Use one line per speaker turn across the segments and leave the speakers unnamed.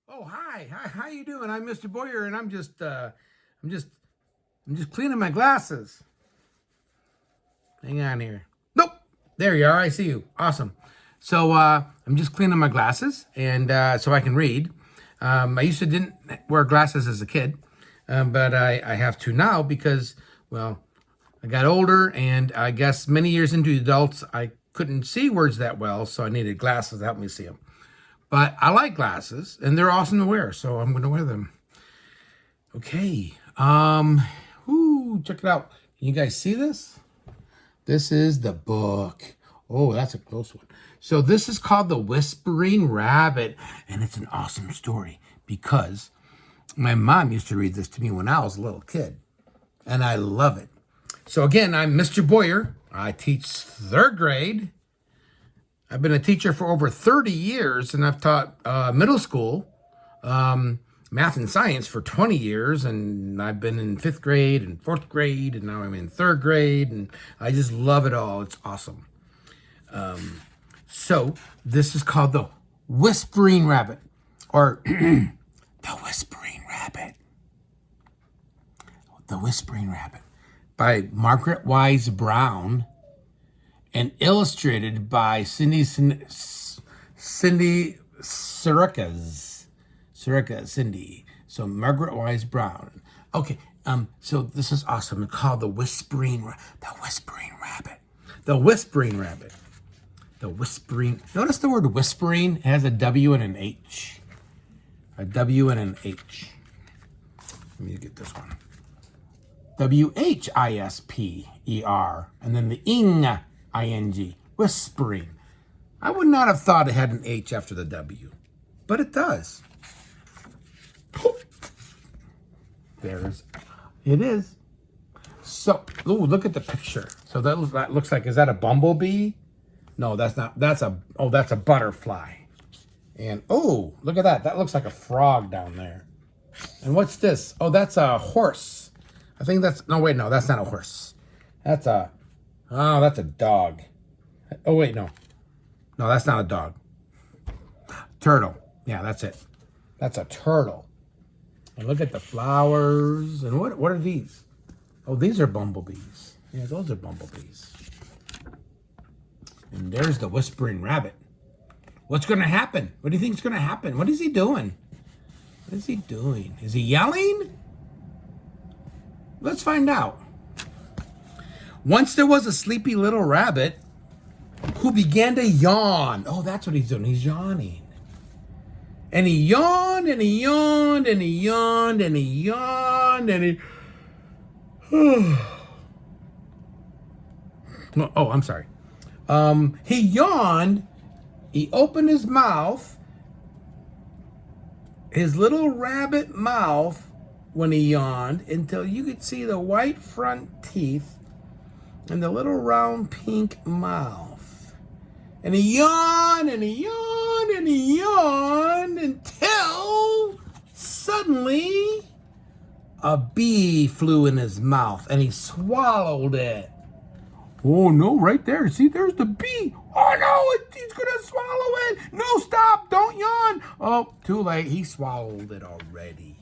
Oh, hi. How you doing? I'm Mr. Boyer, and I'm just cleaning my glasses. Hang on here. Nope. There you are. I see you. Awesome. So I'm just cleaning my glasses, and so I can read. I used to didn't wear glasses as a kid, but I have to now because, well, I got older, and I guess many years into adults, I couldn't see words that well, so I needed glasses to help me see them. But I like glasses, and they're awesome to wear, so I'm going to wear them. Okay. Check it out. Can you guys see this? This is the book. Oh, that's a close one. So this is called The Whispering Rabbit, and it's an awesome story because my mom used to read this to me when I was a little kid, and I love it. So again, I'm Mr. Boyer. I teach third grade. I've been a teacher for over 30 years, and I've taught middle school, math and science for 20 years, and I've been in fifth grade and fourth grade, and now I'm in third grade, and I just love it all. It's awesome. So this is called The Whispering Rabbit, or The Whispering Rabbit. The Whispering Rabbit by Margaret Wise Brown, and illustrated by Cindy Sirica Cindy. So Margaret Wise Brown. Okay, so this is awesome. It's called The Whispering Rabbit. The Whispering Rabbit. The Whispering. Notice the word whispering. It has a W and an H. A W and an H. Let me get this one. WHISPER. And then the ing. ING, whispering. I would not have thought it had an H after the W, but it does. It is. So, look at the picture. So that looks like, is that a bumblebee? No, that's not. That's a butterfly. And look at that. That looks like a frog down there. And what's this? Oh, that's a horse. I think that's, no, that's not a horse. That's a dog. Oh, wait, no. No, that's not a dog. Turtle. Yeah, that's it. That's a turtle. And look at the flowers. And what are these? Oh, these are bumblebees. Yeah, those are bumblebees. And there's the Whispering Rabbit. What's going to happen? What do you think is going to happen? What is he doing? What is he doing? Is he yelling? Let's find out. Once there was a sleepy little rabbit who began to yawn. Oh, that's what he's doing. He's yawning. And he yawned, and he yawned, and he yawned, and he yawned, and he... Oh, I'm sorry. He yawned. He opened his mouth. His little rabbit mouth, when he yawned, until you could see the white front teeth and the little round pink mouth. And he yawned, and he yawned, and he yawned, until suddenly a bee flew in his mouth, and he swallowed it. Oh, no, right there. See, there's the bee. Oh, no, he's going to swallow it. No, stop. Don't yawn. Oh, too late. He swallowed it already.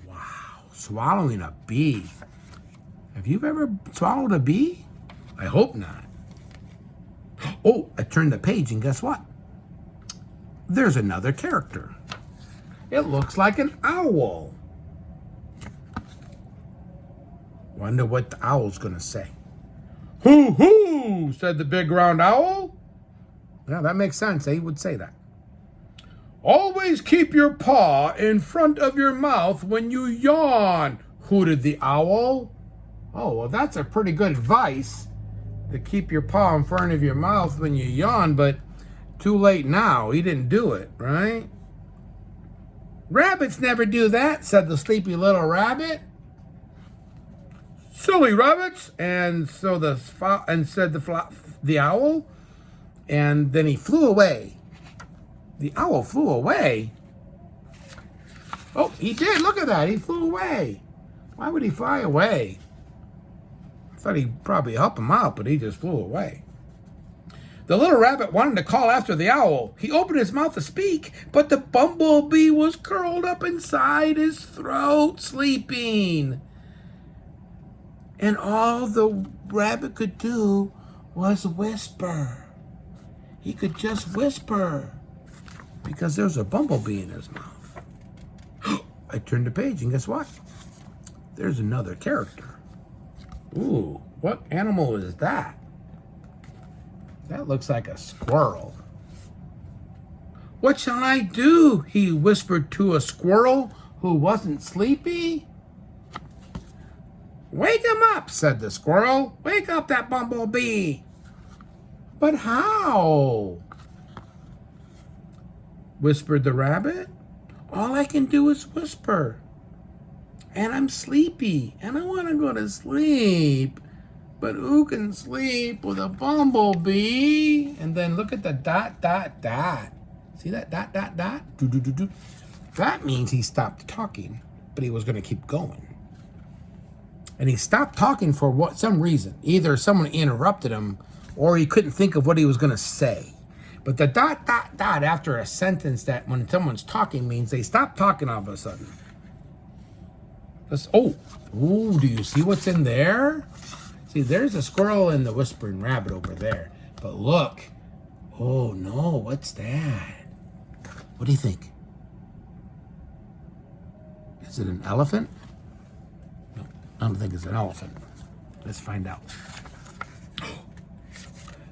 Wow, swallowing a bee. Have you ever swallowed a bee? I hope not. Oh, I turned the page, and guess what? There's another character. It looks like an owl. Wonder what the owl's going to say. Hoo hoo, said the big round owl. Yeah, that makes sense. He would say that. Always keep your paw in front of your mouth when you yawn, hooted the owl. Oh, well, that's a pretty good advice, to keep your paw in front of your mouth when you yawn, but too late now. He didn't do it, right? Rabbits never do that, said the sleepy little rabbit. Silly rabbits, and so said the owl, and then he flew away. The owl flew away. Oh, he did. Look at that. He flew away. Why would he fly away? I thought he'd probably help him out, but he just flew away. The little rabbit wanted to call after the owl. He opened his mouth to speak, but the bumblebee was curled up inside his throat, sleeping. And all the rabbit could do was whisper. He could just whisper because there's a bumblebee in his mouth. I turned the page, and guess what? There's another character. Ooh, what animal is that? That looks like a squirrel. What shall I do? He whispered to a squirrel who wasn't sleepy. Wake him up, said the squirrel. Wake up that bumblebee. But how? Whispered the rabbit. All I can do is whisper. And I'm sleepy, and I want to go to sleep. But who can sleep with a bumblebee? And then look at the dot, dot, dot. See that dot, dot, dot? Do, do, do, do. That means he stopped talking, but he was going to keep going. And he stopped talking for some reason. Either someone interrupted him, or he couldn't think of what he was going to say. But the dot, dot, dot after a sentence that when someone's talking means they stop talking all of a sudden. Oh, do you see what's in there? See, there's a squirrel and the whispering rabbit over there. But look. Oh, no, what's that? What do you think? Is it an elephant? No, I don't think it's an elephant. Let's find out.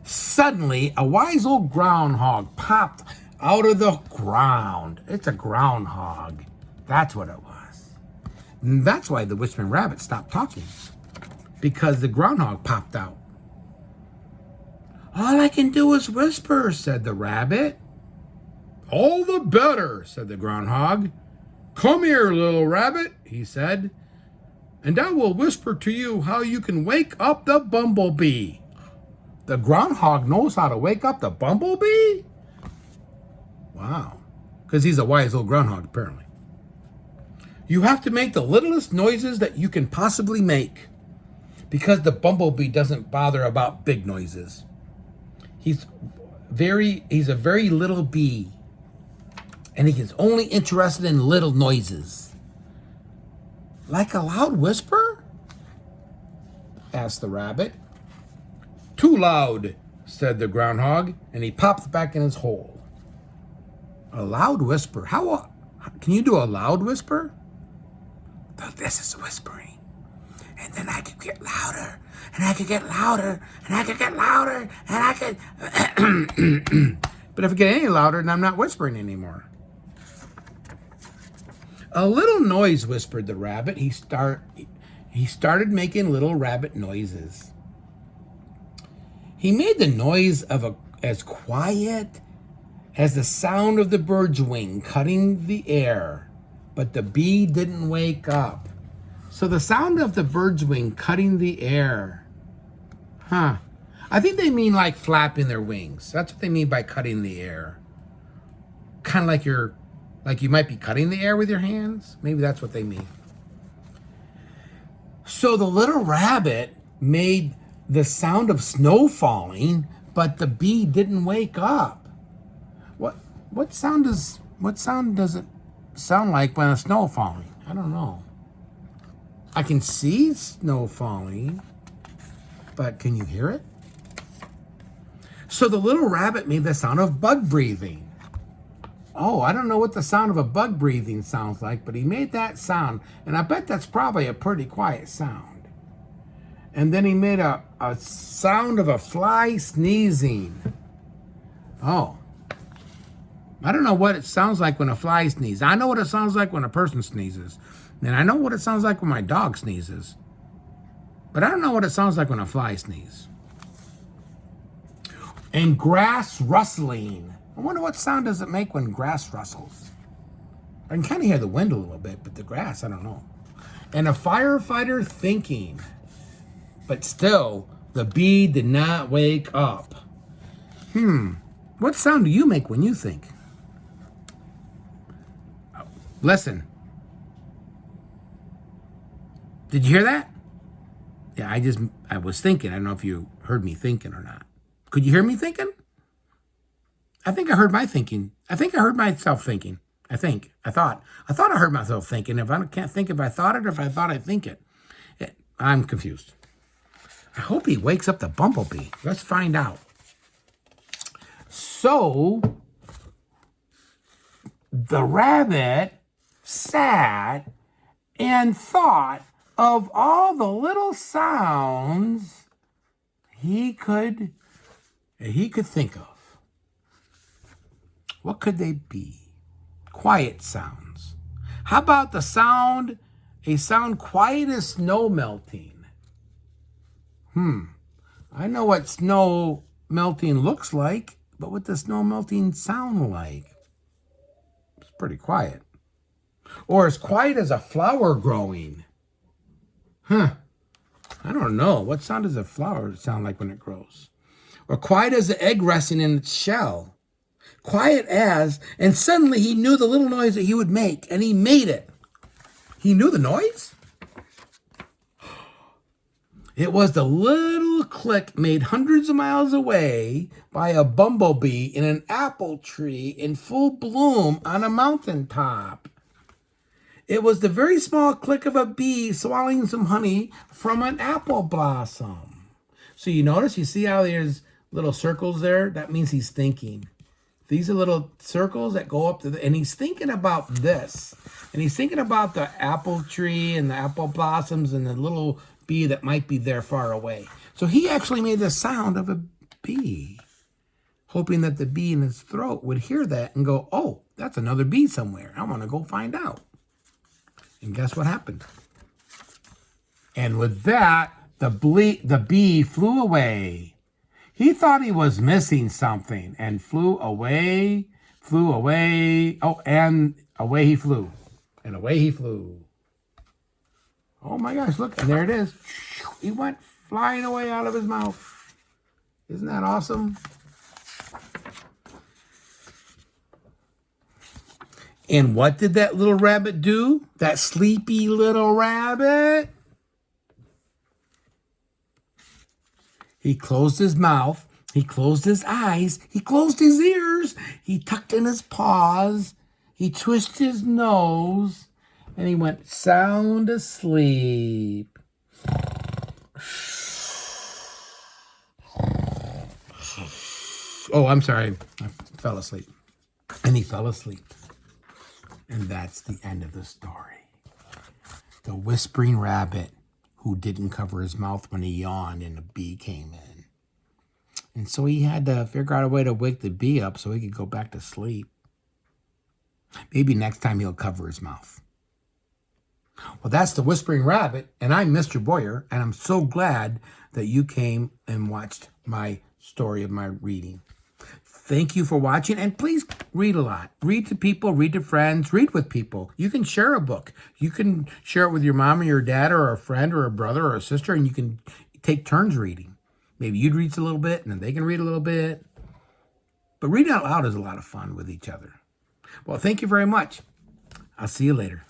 Suddenly, a wise old groundhog popped out of the ground. It's a groundhog. That's what it was. And that's why the whispering rabbit stopped talking. Because the groundhog popped out. All I can do is whisper, said the rabbit. All the better, said the groundhog. Come here, little rabbit, he said, and I will whisper to you how you can wake up the bumblebee. The groundhog knows how to wake up the bumblebee? Wow. Because he's a wise old groundhog, apparently. You have to make the littlest noises that you can possibly make. Because the bumblebee doesn't bother about big noises. He's a very little bee. And he is only interested in little noises. Like a loud whisper? Asked the rabbit. Too loud, said the groundhog, and he popped back in his hole. A loud whisper? How can you do a loud whisper? This is whispering. And then I could get louder, and I could get louder, and I could get louder, and I could... But if I get any louder, then I'm not whispering anymore. A little noise, whispered the rabbit. He started making little rabbit noises. He made the noise of as quiet as the sound of the bird's wing cutting the air, but the bee didn't wake up. So the sound of the bird's wing cutting the air. I think they mean like flapping their wings. That's what they mean by cutting the air. Kind of like you might be cutting the air with your hands. Maybe that's what they mean. So the little rabbit made the sound of snow falling, but the bee didn't wake up. What sound does it sound like when it's snow falling? I don't know. I can see snow falling, but can you hear it? So the little rabbit made the sound of bug breathing. Oh, I don't know what the sound of a bug breathing sounds like, but he made that sound, and I bet that's probably a pretty quiet sound. And then he made a sound of a fly sneezing. Oh. I don't know what it sounds like when a fly sneezes. I know what it sounds like when a person sneezes. And I know what it sounds like when my dog sneezes. But I don't know what it sounds like when a fly sneezes. And grass rustling. I wonder what sound does it make when grass rustles. I can kind of hear the wind a little bit, but the grass, I don't know. And a firefighter thinking. But still, the bee did not wake up. What sound do you make when you think? Listen. Did you hear that? Yeah, I was thinking. I don't know if you heard me thinking or not. Could you hear me thinking? I think I heard my thinking. I think I heard myself thinking. I thought I heard myself thinking. If I can't think if I thought it or if I thought I think it. I'm confused. I hope he wakes up the bumblebee. Let's find out. So, the rabbit sat and thought of all the little sounds he could think of. What could they be? Quiet sounds. How about a sound quiet as snow melting? I know what snow melting looks like, but what does snow melting sound like? It's pretty quiet. Or as quiet as a flower growing. I don't know. What sound does a flower sound like when it grows? Or quiet as an egg resting in its shell. Quiet as, and suddenly he knew the little noise that he would make, and he made it. He knew the noise? It was the little click made hundreds of miles away by a bumblebee in an apple tree in full bloom on a mountaintop. It was the very small click of a bee swallowing some honey from an apple blossom. So you see how there's little circles there? That means he's thinking. These are little circles that go up to and he's thinking about this. And he's thinking about the apple tree and the apple blossoms and the little bee that might be there far away. So he actually made the sound of a bee, hoping that the bee in his throat would hear that and go, oh, that's another bee somewhere. I want to go find out. And guess what happened? And with that, the bee flew away. He thought he was missing something and flew away. Oh, and away he flew. And away he flew. Oh my gosh, look, and there it is. He went flying away out of his mouth. Isn't that awesome? And what did that little rabbit do? That sleepy little rabbit? He closed his mouth. He closed his eyes. He closed his ears. He tucked in his paws. He twisted his nose. And he went sound asleep. Oh, I'm sorry. I fell asleep. And he fell asleep. And that's the end of the story. The whispering rabbit who didn't cover his mouth when he yawned and a bee came in. And so he had to figure out a way to wake the bee up so he could go back to sleep. Maybe next time he'll cover his mouth. Well, that's the Whispering Rabbit, and I'm Mr. Boyer, and I'm so glad that you came and watched my story of my reading. Thank you for watching, and please read a lot. Read to people, read to friends, read with people. You can share a book. You can share it with your mom or your dad or a friend or a brother or a sister, and you can take turns reading. Maybe you'd read a little bit, and then they can read a little bit. But reading out loud is a lot of fun with each other. Well, thank you very much. I'll see you later.